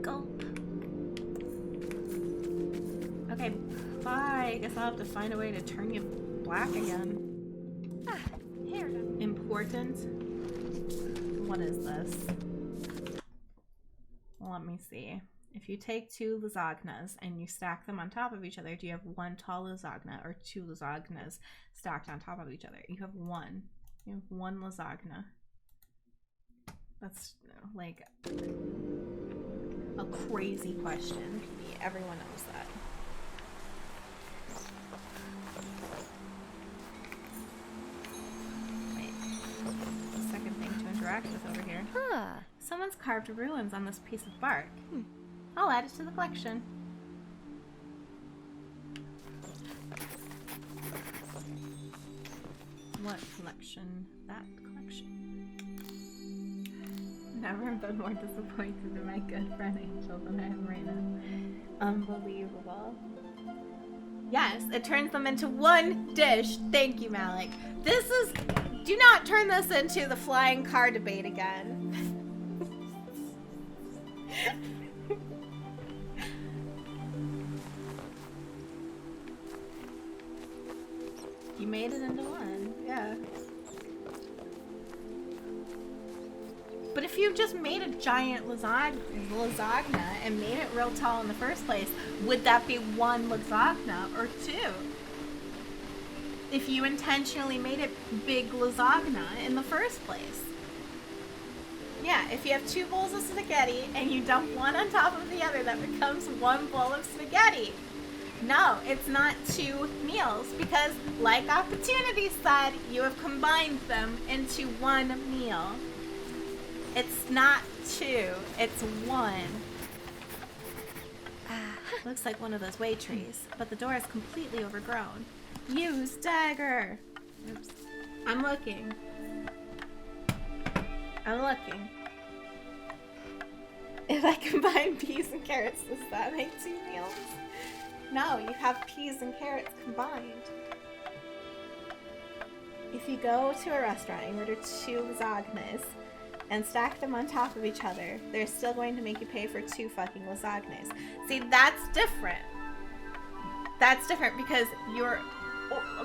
Gulp. Okay, bye. I guess I'll have to find a way to turn you black again. Here. Important? What is this? Let me see. If you take 2 lasagnas and you stack them on top of each other, do you have 1 tall lasagna or 2 lasagnas stacked on top of each other? You have 1. You have 1 lasagna. That's like a crazy question. Everyone knows that. Wait. The second thing to interact with over here. Huh. Someone's carved runes on this piece of bark. I'll add it to the collection. What collection? That collection. Never been more disappointed in my good friend Angel than I am right now. Unbelievable. Yes, it turns them into 1 dish. Thank you, Malik. This is... Do not turn this into the flying car debate again. You made it into 1, yeah. But if you just made a giant lasagna and made it real tall in the first place, would that be 1 lasagna or 2? If you intentionally made it big lasagna in the first place. Yeah, if you have 2 bowls of spaghetti and you dump one on top of the other, that becomes 1 bowl of spaghetti. No, it's not 2 meals because, like Opportunity said, you have combined them into 1 meal. It's not 2, it's 1. Looks like one of those way trees, but the door is completely overgrown. Use dagger! Oops. I'm looking. I'm looking. If I combine peas and carrots, does that make 2 meals? No, you have peas and carrots combined. If you go to a restaurant and order 2 lasagnas and stack them on top of each other, they're still going to make you pay for 2 fucking lasagnas. See, that's different. That's different because you're...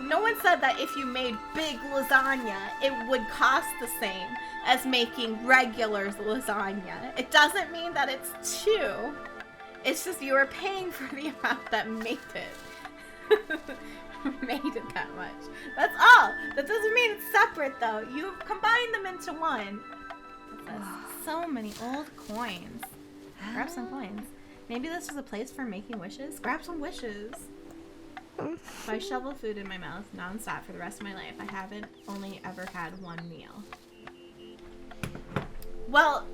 No one said that if you made big lasagna, it would cost the same as making regular lasagna. It doesn't mean that it's 2. It's just you were paying for the amount that made it. Made it that much. That's all. That doesn't mean it's separate though. You combine them into 1. So many old coins. Grab some coins. Maybe this is a place for making wishes? Grab some wishes. If I shovel food in my mouth non-stop for the rest of my life, I haven't only ever had 1 meal. Well,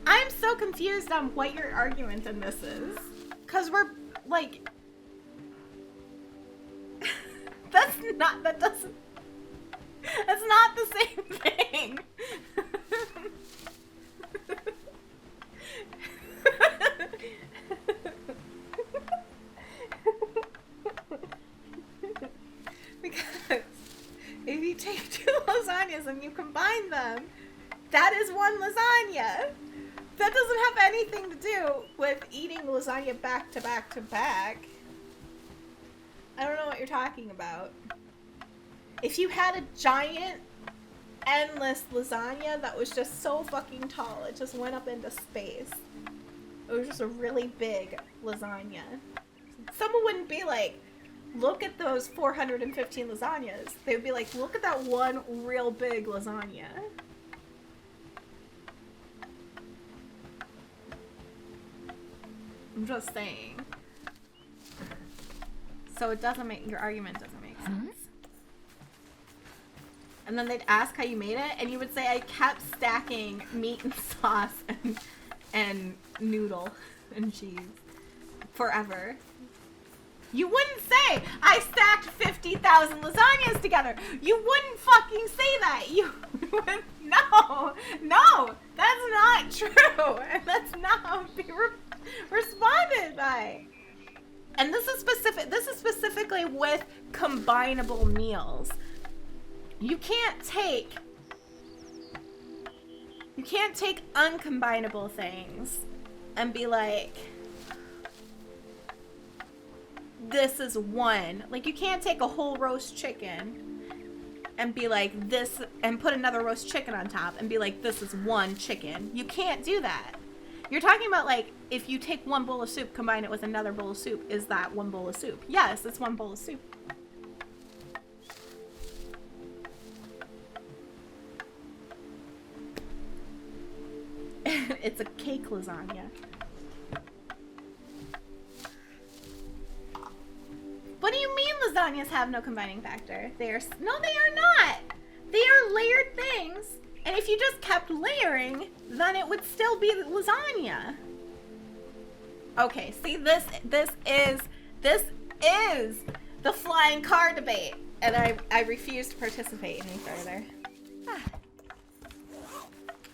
I'm so confused on what your argument in this is. Cause we're like that's not the same thing. Because if you take 2 lasagnas and you combine them, that is 1 lasagna. That doesn't have anything to do with eating lasagna back to back to back. I don't know what you're talking about. If you had a giant, endless lasagna that was just so fucking tall, it just went up into space. It was just a really big lasagna. Someone wouldn't be like, look at those 415 lasagnas. They would be like, look at that one real big lasagna. I'm just saying. So it doesn't make, your argument doesn't make sense. And then they'd ask how you made it, and you would say, I kept stacking meat and sauce and noodle and cheese forever. You wouldn't say, I stacked 50,000 lasagnas together. You wouldn't fucking say that. You would, no, that's not true. And that's not how it be responded by. And this is specifically with combinable meals. You can't take You can't take uncombinable things and be like, this is one. Like, you can't take a whole roast chicken and be like this, and put another roast chicken on top and be like, this is one chicken. You can't do that. You're talking about, like, if you take one bowl of soup, combine it with another bowl of soup, is that one bowl of soup? Yes, it's one bowl of soup. It's a cake lasagna. What do you mean lasagnas have no combining factor? They are no, they are not. They are layered things, and if you just kept layering, then it would still be lasagna. Okay, see, this is the flying car debate, and I refuse to participate any further.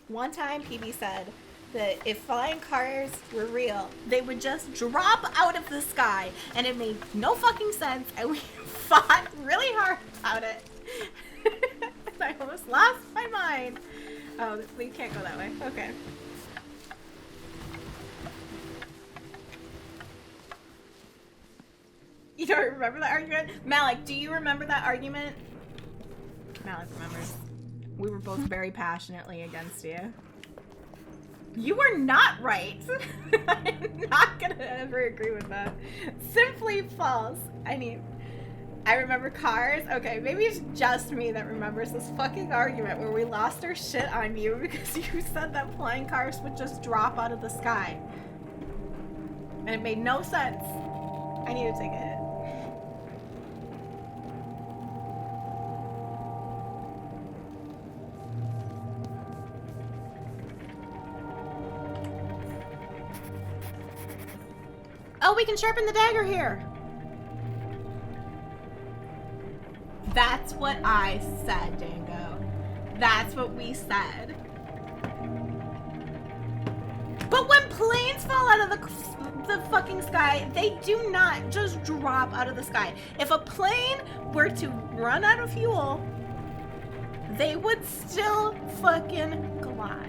One time, PB said that if flying cars were real, they would just drop out of the sky, and it made no fucking sense, and we fought really hard about it. And I almost lost my mind. Oh, we can't go that way. Okay. You don't remember that argument? Malik, do you remember that argument? Malik remembers. We were both very passionately against you. You were not right. I'm not gonna ever agree with that. Simply false. I remember cars. Okay, maybe it's just me that remembers this fucking argument where we lost our shit on you because you said that flying cars would just drop out of the sky. And it made no sense. I need to take a hit. Oh, we can sharpen the dagger here. That's what I said, Dango. That's what we said. But when planes fall out of the fucking sky, they do not just drop out of the sky. If a plane were to run out of fuel, they would still fucking glide.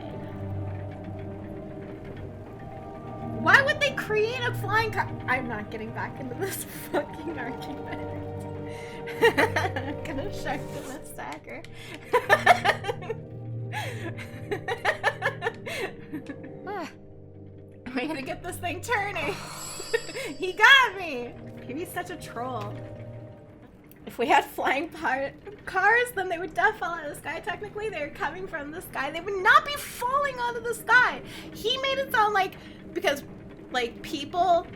Why would they create a flying car? I'm not getting back into this fucking argument. I'm gonna sharpen this dagger. I'm gonna get this thing turning. He got me. He's such a troll. If we had flying cars, then they would definitely fall out of the sky. Technically, they're coming from the sky. They would not be falling out of the sky. He made it sound like, because, like, people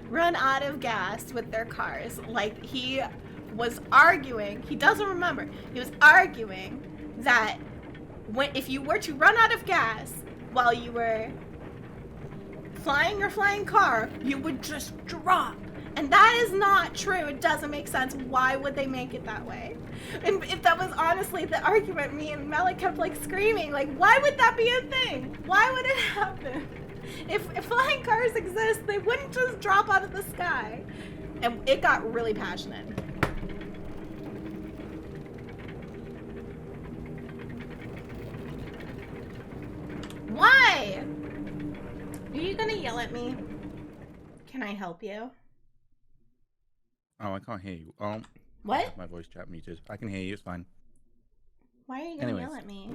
run out of gas with their cars. Like, he was arguing, he doesn't remember, he was arguing that if you were to run out of gas while you were flying your flying car, you would just drop. And that is not true. It doesn't make sense. Why would they make it that way? And if that was honestly the argument, me and Malik kept, like, screaming, like, why would that be a thing? Why would it happen? If flying cars exist, they wouldn't just drop out of the sky. And it got really passionate. Why? Are you gonna yell at me? Can I help you? Oh, I can't hear you. Oh. What? I have my voice chat muted. I can hear you, it's fine. Why are you gonna yell at me?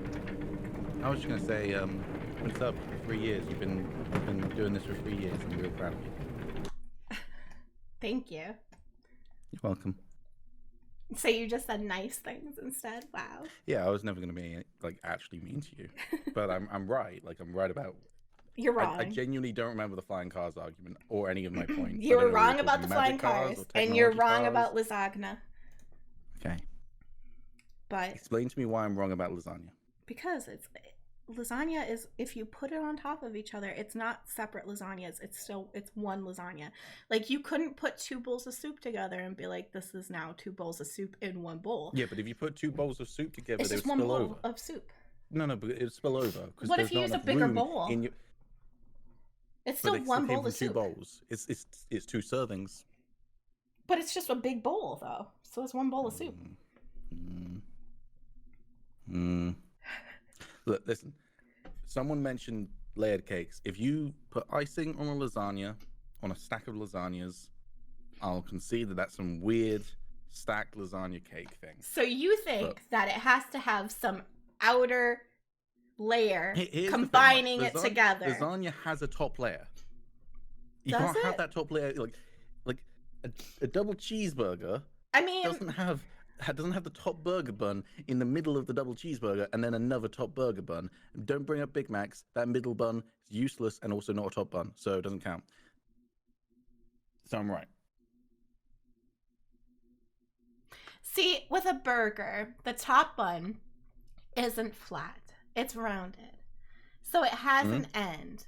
I was just gonna say, what's up? 3 years. You've been doing this for 3 years. I'm real proud of you. Thank you. You're welcome. So you just said nice things instead? Wow. Yeah, I was never gonna be, like, actually mean to you. But I'm right. Like, I'm right about... You're wrong. I genuinely don't remember the flying cars argument or any of my points. You were wrong about the flying cars, and you're wrong about lasagna. Okay. But explain to me why I'm wrong about lasagna. Because lasagna is, if you put it on top of each other, it's not separate lasagnas. It's one lasagna. Like, you couldn't put 2 bowls of soup together and be like, this is now 2 bowls of soup in one bowl. Yeah, but if you put 2 bowls of soup together, it's just one bowl of soup. No, but it would spill over. What if you use a bigger bowl? It's still one bowl of soup. 2 bowls. It's 2 servings. But it's just a big bowl, though. So it's one bowl of soup. Look, listen. Someone mentioned layered cakes. If you put icing on a lasagna, on a stack of lasagnas, I'll concede that that's some weird stacked lasagna cake thing. So you think that it has to have some outer layer combining it together? Lasagna has a top layer. You Does can't it? have that top layer like a double cheeseburger. I mean, doesn't have the top burger bun in the middle of the double cheeseburger and then another top burger bun. Don't bring up Big Macs. That middle bun is useless and also not a top bun, so it doesn't count. So I'm right. see, with a burger, the top bun isn't flat. It's rounded. So it has an end.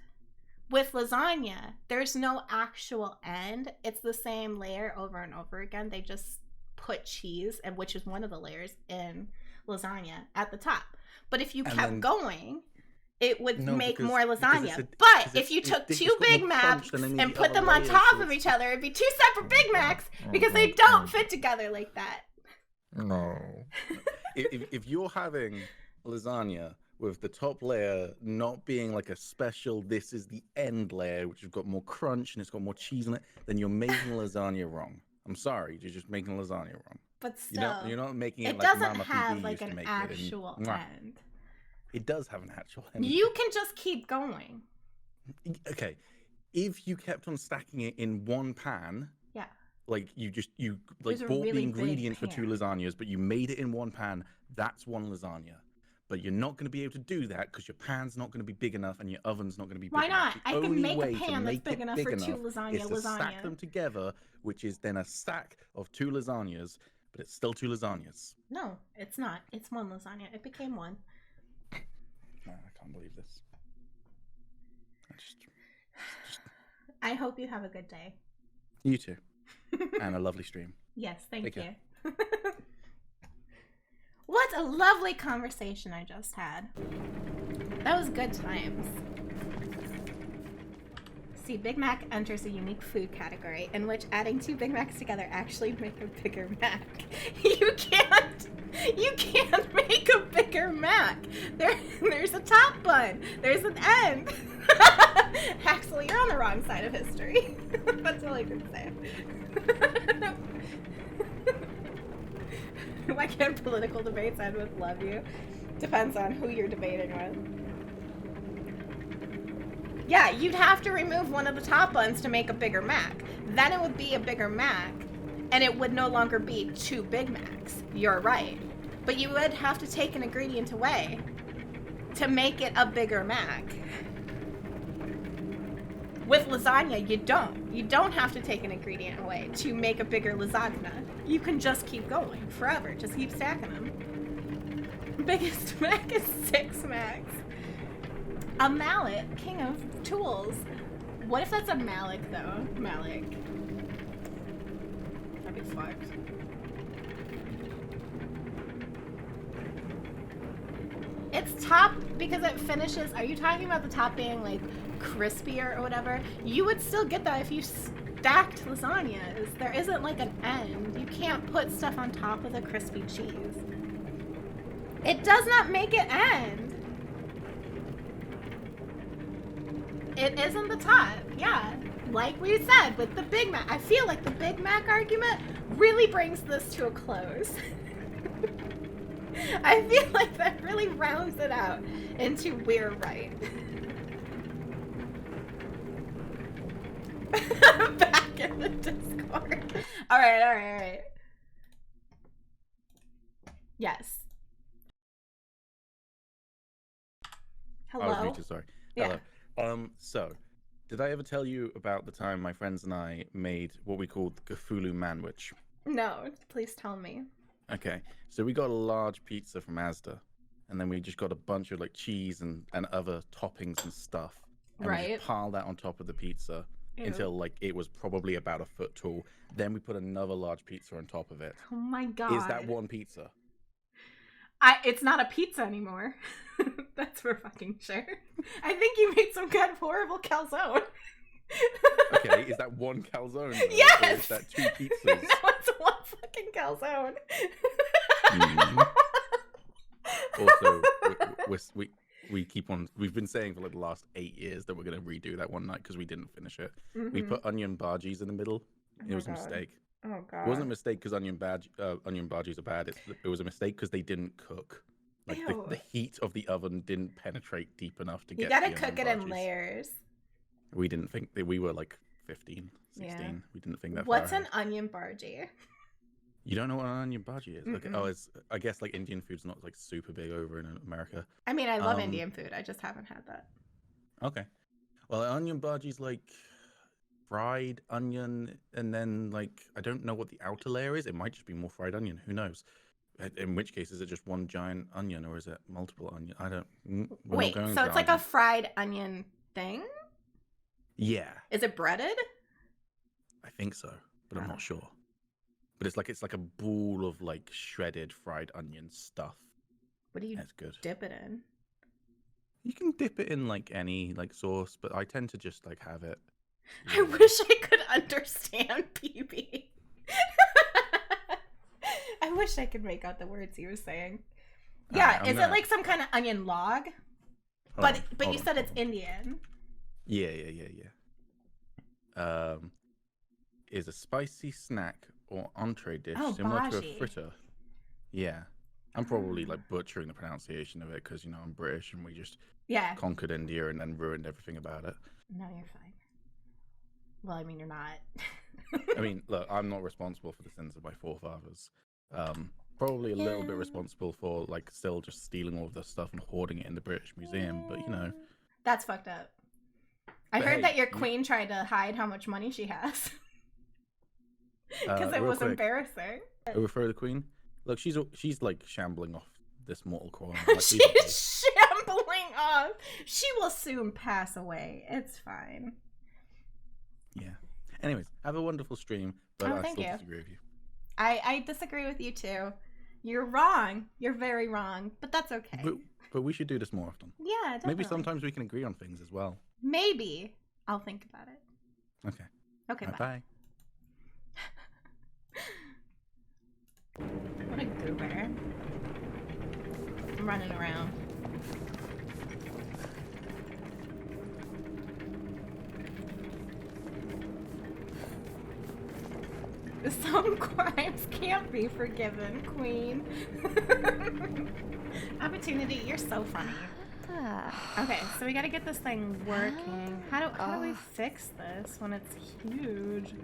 With lasagna, there's no actual end. It's the same layer over and over again. They just put cheese, and which is one of the layers in lasagna, at the top. But if you kept going, it would make more lasagna. But if you took two Big Macs and put them on top of each other, it'd be two separate Big Macs because they don't fit together like that. No. if you're having lasagna with the top layer not being like a special, this is the end layer, which has got more crunch and it's got more cheese on it, then you're making lasagna wrong. I'm sorry, you're just making lasagna wrong. But still, you're not making it it like doesn't Mama have PB like used to an make actual end. It does have an actual end. You can just keep going. Okay, if you kept on stacking it in one pan, like you bought really the ingredients for two lasagnas, but you made it in one pan, that's one lasagna. But you're not going to be able to do that because your pan's not going to be big enough and your oven's not going to be big Why not? enough. I can make a pan that's big enough for two lasagna. Stack them together, which is then a stack of two lasagnas, but it's still two lasagnas. No, it's not. It's one lasagna. It became one. No, I can't believe this. I hope you have a good day. You too. And a lovely stream. Yes, thank you. What a lovely conversation I just had. That was good times. See, Big Mac enters a unique food category in which adding two Big Macs together actually make a bigger Mac. You can't make a bigger Mac. There's a top bun. There's an end. Axel, you're on the wrong side of history. That's all I can say. Why can't political debates end with love you? Depends on who you're debating with. Yeah, you'd have to remove one of the top buns to make a bigger Mac. Then it would be a bigger Mac, and it would no longer be two Big Macs. You're right. But you would have to take an ingredient away to make it a bigger Mac. With lasagna, you don't. You don't have to take an ingredient away to make a bigger lasagna. You can just keep going forever. Just keep stacking them. Biggest Mac is 6 Macs. A mallet, king of tools. What if that's a mallet, though? Mallet. That'd be fucked. It's top because it finishes. Are you talking about the top being like crispier or whatever? You would still get that if you stacked lasagnas. There isn't like an end. You can't put stuff on top of the crispy cheese. It does not make it end. It isn't the top. Yeah. Like we said with the Big Mac. I feel like the Big Mac argument really brings this to a close. I feel like that really rounds it out into we're right. Back in the Discord. Alright. Yes. Hello? I was muted, sorry. Yeah. Hello. So, did I ever tell you about the time my friends and I made what we called the Cthulhu Manwich? No, please tell me. Okay, so we got a large pizza from Asda, and then we just got a bunch of like cheese and other toppings and stuff. And we just piled that on top of the pizza until like it was probably about 1 foot tall. Then we put another large pizza on top of it. Oh my god. Is that one pizza? It's not a pizza anymore. That's for fucking sure. I think you made some kind of horrible calzone. Okay, is that one calzone? Though? Yes! Or is that 2 pizzas? No, it's one fucking calzone. Also, we've been saying for like the last 8 years that we're going to redo that one night because we didn't finish it. Mhm. We put onion bhajis in the middle. Oh It my was a God. mistake. Oh god. It wasn't a mistake because onion bhajis are bad. It was a mistake because they didn't cook. Like Ew. the heat of the oven didn't penetrate deep enough to You get. gotta the cook it onion in bhajis. layers. We didn't think that we were like 15, 16. Yeah. We didn't think that. What's far an ahead. onion bhaji? You don't know what an onion bhaji is? Okay. Mm-mm. Oh, it's I guess like Indian food's not like super big over in America. I mean, I love Um, Indian food. I just haven't had that. Okay. Well, an onion bhaji's like fried onion, and then like I don't know what the outer layer is. It might just be more fried onion. Who knows? In which case, is it just one giant onion or is it multiple onion? I don't. We're not Wait, going so into it's like a argument. fried onion thing? Yeah, Is it breaded? I think so, but I'm Oh. not sure. But it's like a ball of like shredded fried onion stuff. What do you That's good. dip it in? You can dip it in like any like sauce, but I tend to just like have it. I wish I could understand PB. I wish I could make out the words he was saying. Yeah, Alright, I'm is it gonna- like some kind of onion log? Hold But on, you hold said on, it's hold on. Indian. Yeah. Is a spicy snack or entree dish Oh, similar to a bhaji. fritter. Yeah. I'm probably like butchering the pronunciation of it because, you know, I'm British and we just Yeah. conquered India and then ruined everything about it. No, you're fine. Well, I mean, you're not. I mean, look, I'm not responsible for the sins of my forefathers. Probably a little bit Yeah. responsible for like still just stealing all of this stuff and hoarding it in the British Museum, but you know. That's fucked up. I But heard hey, that your you- queen tried to hide how much money she has. Because it real was quick, embarrassing. I refer to the Queen. Look, she's like shambling off this mortal coil. Like, She's leave her be. shambling off. She will soon pass away. It's fine. Yeah. Anyways, have a wonderful stream, but Oh, I thank still you. disagree with you. I disagree with you too. You're wrong. You're very wrong. But that's okay. But we should do this more often. Yeah, definitely. Maybe sometimes we can agree on things as well. Maybe. I'll think about it. Okay. Okay, bye. Bye. What a goober. I'm running around. Some crimes can't be forgiven, Queen. Opportunity, you're so funny. Okay, so we gotta get this thing working. How do we fix this when it's huge?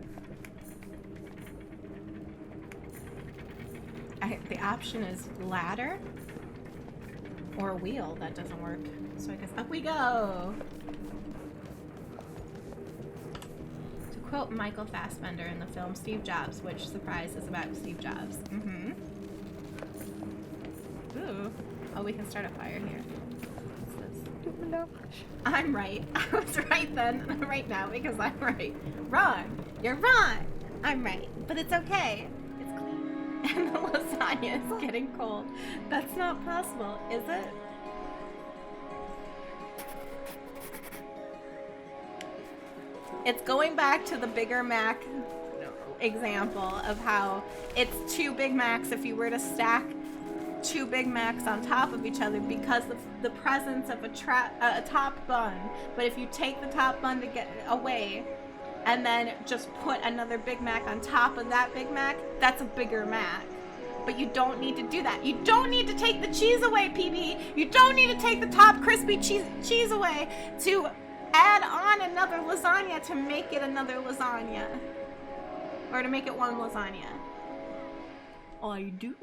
The option is ladder or a wheel. That doesn't work. So I guess up we go. To quote Michael Fassbender in the film Steve Jobs, which surprise is about Steve Jobs. Mm-hmm. Ooh. Oh, we can start a fire here. What's this? I'm right. I was right then. I'm right now because I'm right. Wrong. You're wrong. I'm right. But it's okay. It's clean. And the lasagna is getting cold. That's not possible, is it? It's going back to the Bigger Mac example of how it's 2 Big Macs if you were to stack 2 Big Macs on top of each other because of the presence of a top bun. But if you take the top bun to get away and then just put another Big Mac on top of that Big Mac, that's a Bigger Mac. But you don't need to do that. You don't need to take the cheese away, PB. You don't need to take the top crispy cheese away to add on another lasagna to make it another lasagna. Or to make it one lasagna. I do.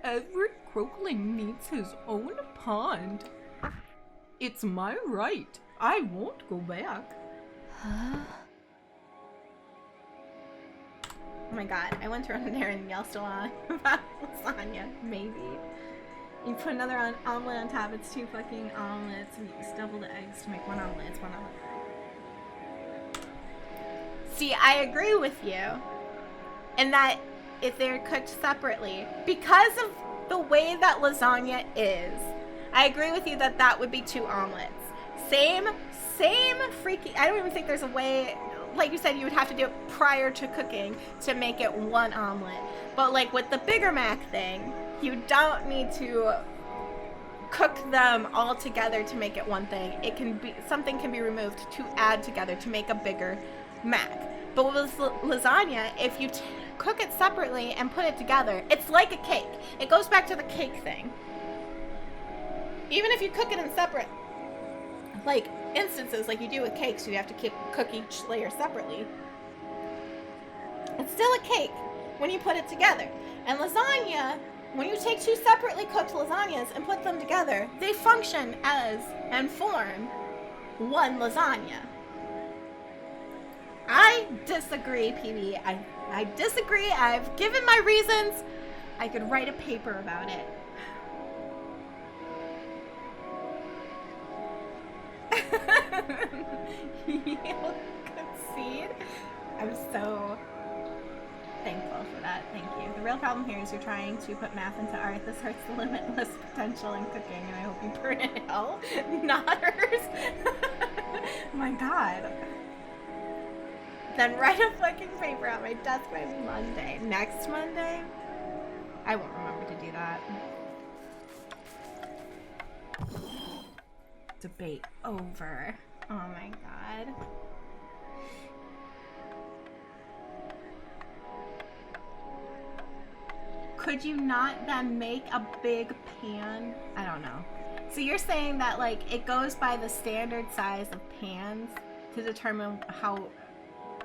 Every croakling needs his own pond. It's my right. I won't go back. Oh my god, I want to run in there and yell still on about lasagna. Maybe. You put another omelet on top, it's 2 fucking omelets, and you just double the eggs to make 1 omelet, it's 1 omelet. See, I agree with you. In that if they're cooked separately, because of the way that lasagna is, I agree with you that that would be 2 omelets. Same freaking, I don't even think there's a way, like you said, you would have to do it prior to cooking to make it 1 omelet. But like with the Bigger Mac thing, you don't need to cook them all together to make it one thing. It can be, something can be removed to add together to make a bigger mac. But with lasagna, if you cook it separately and put it together, it's like a cake. It goes back to the cake thing. Even if you cook it in separate, like, instances, like you do with cakes, you have to cook each layer separately. It's still a cake when you put it together. And lasagna, when you take two separately cooked lasagnas and put them together, they function as and form one lasagna. I disagree, PB. I disagree. I've given my reasons. I could write a paper about it. You'll concede. I'm so thankful for that. Thank you. The real problem here is you're trying to put math into art. This hurts the limitless potential in cooking, and I hope you burn in hell. Not hers. My God. Then write a fucking paper on my desk by Monday. Next Monday? I won't remember to do that. Debate over. Oh my God. Could you not then make a big pan? I don't know. So you're saying that, like, it goes by the standard size of pans to determine how,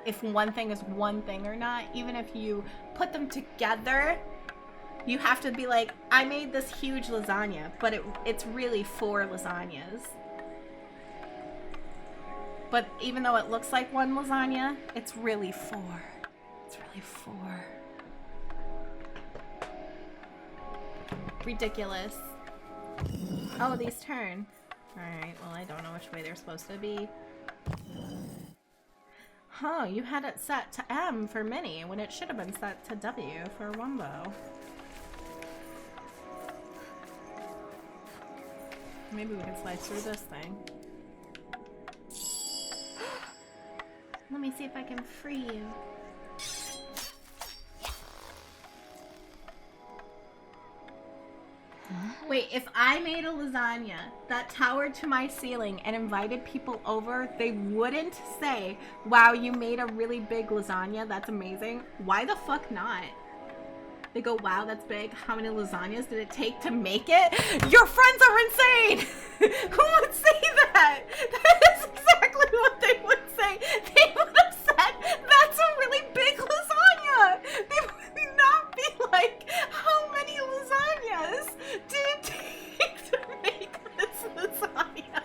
if one thing is one thing or not. Even if you put them together, you have to be like, I made this huge lasagna, but it's really 4 lasagnas. But even though it looks like one lasagna, it's really 4. It's really 4. Ridiculous. Oh, these turn. Alright, well, I don't know which way they're supposed to be. Huh, you had it set to M for mini when it should have been set to W for Wumbo. Maybe we can slice through this thing. Let me see if I can free you. Wait, if I made a lasagna that towered to my ceiling and invited people over, they wouldn't say, wow, you made a really big lasagna, that's amazing. Why the fuck not? They go, wow, that's big. How many lasagnas did it take to make it? Your friends are insane! Who would say that? That is exactly what they would say. They would have said, that's a really big lasagna! They would not be like, how many lasagnas did it take to make this lasagna?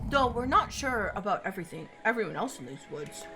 Though we're not sure about everyone else in these woods.